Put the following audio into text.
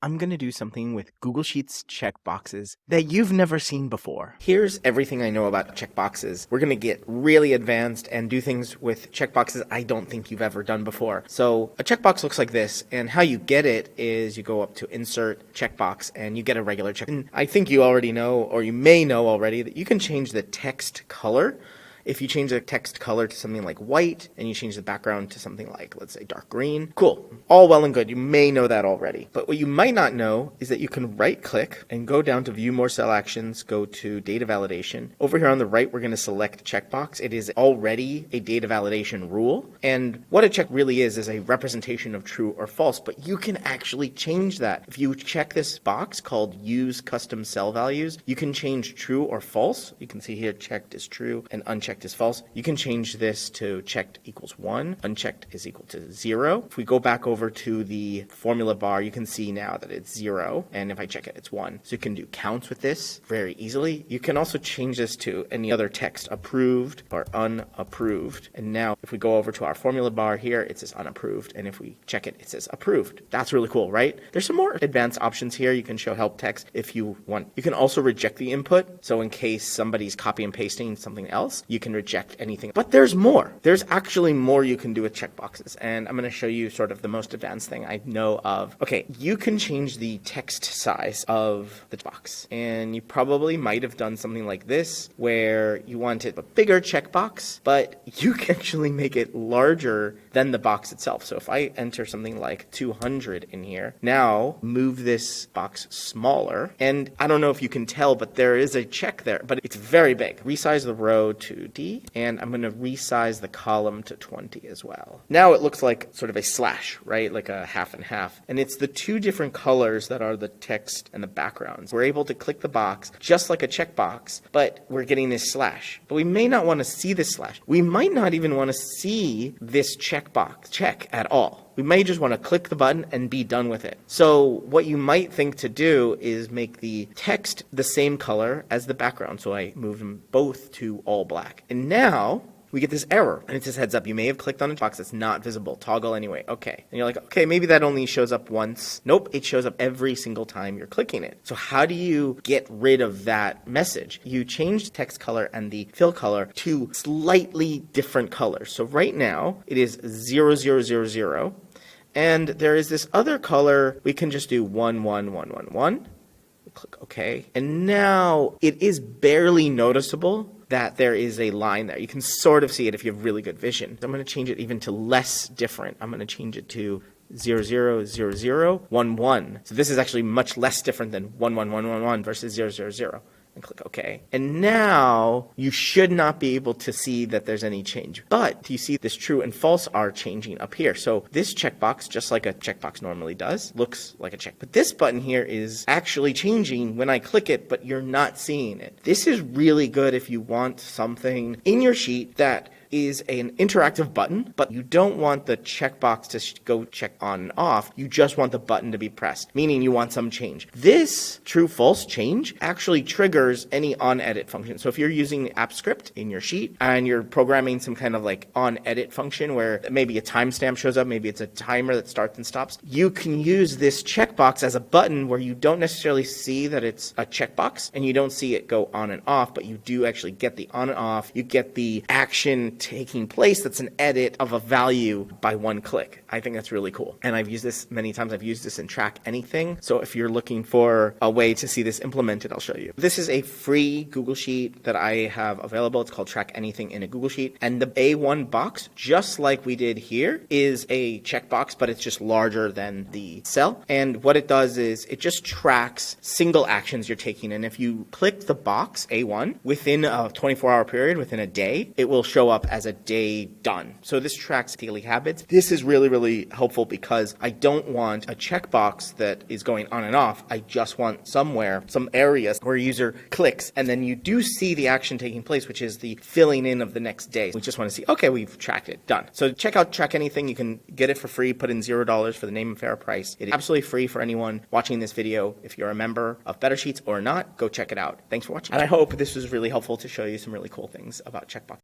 I'm going to do something with Google Sheets checkboxes that you've never seen before. Here's everything I know about checkboxes. We're going to get really advanced and do things with checkboxes I don't think you've ever done before. So a checkbox looks like this, and how you get it is you go up to Insert, Checkbox, and you get a regular check. And I think you already know, or you may know already, that you can change the text color. If you change the text color to something like white and you change the background to something like, let's say, dark green, cool. All well and good. You may know that already. But what you might not know is that you can right click and go down to View More Cell Actions, go to Data Validation. Over here on the right, we're going to select Checkbox. It is already a data validation rule. And what a check really is a representation of true or false. But you can actually change that. If you check this box called Use Custom Cell Values, you can change true or false. You can see here checked is true and unchecked is false. You can change this to checked equals 1, unchecked is equal to 0. If we go back over to the formula bar, you can see now that it's 0, and if I check it, it's 1. So you can do counts with this very easily. You can also change this to any other text, approved or unapproved. And now if we go over to our formula bar here, it says unapproved, and if we check it, it says approved. That's really cool, right? There's some more advanced options here. You can show help text if you want. You can also reject the input, so in case somebody's copy and pasting something else, you can reject anything. But there's more. There's actually more you can do with checkboxes, and I'm going to show you sort of the most advanced thing I know of. Okay, you can change the text size of the box, and you probably might have done something like this where you wanted a bigger checkbox, but you can actually make it larger than the box itself. So if I enter something like 200 in here, now move this box smaller, and I don't know if you can tell, but there is a check there, but it's very big. Resize the row to D, and I'm going to resize the column to 20 as well. Now it looks like sort of a slash, right? Like a half and half. And it's the two different colors that are the text and the backgrounds. We're able to click the box just like a checkbox, but we're getting this slash. But we may not want to see this slash. We might not even want to see this checkbox check at all. We may just want to click the button and be done with it. So what you might think to do is make the text the same color as the background. So I move them both to all black. And now we get this error, and it says heads up, you may have clicked on a box that's not visible. Toggle anyway. Okay. And you're like, okay, maybe that only shows up once. Nope, it shows up every single time you're clicking it. So how do you get rid of that message? You change the text color and the fill color to slightly different colors. So right now it is 0000, and there is this other color. We can just do 11111. Click OK. And now it is barely noticeable that there is a line there. You can sort of see it if you have really good vision. I'm going to change it even to less different. I'm going to change it to 000011. So this is actually much less different than 11111 versus 000. And click OK. And now you should not be able to see that there's any change. But you see this true and false are changing up here. So this checkbox, just like a checkbox normally does, looks like a check. But this button here is actually changing when I click it, but you're not seeing it. This is really good if you want something in your sheet that is an interactive button, but you don't want the checkbox to go check on and off. You just want the button to be pressed, meaning you want some change. This true-false change actually triggers any on-edit function. So if you're using AppScript in your sheet and you're programming some kind of like on-edit function where maybe a timestamp shows up, maybe it's a timer that starts and stops, you can use this checkbox as a button where you don't necessarily see that it's a checkbox and you don't see it go on and off, but you do actually get the on and off. You get the action taking place that's an edit of a value by one click. I think that's really cool. And I've used this many times. I've used this in Track Anything. So if you're looking for a way to see this implemented, I'll show you. This is a free Google Sheet that I have available. It's called Track Anything in a Google Sheet. And the A1 box, just like we did here, is a checkbox, but it's just larger than the cell. And what it does is it just tracks single actions you're taking. And if you click the box A1 within a 24-hour period, within a day, it will show up as a day done. So this tracks daily habits. This is really, really helpful because I don't want a checkbox that is going on and off. I just want somewhere, some areas where a user clicks and then you do see the action taking place, which is the filling in of the next day. We just want to see, okay, we've tracked it, done. So check out Track Anything. You can get it for free, put in $0 for the name and fair price. It is absolutely free for anyone watching this video. If you're a member of Better Sheets or not, go check it out. Thanks for watching. And I hope this was really helpful to show you some really cool things about Checkbox.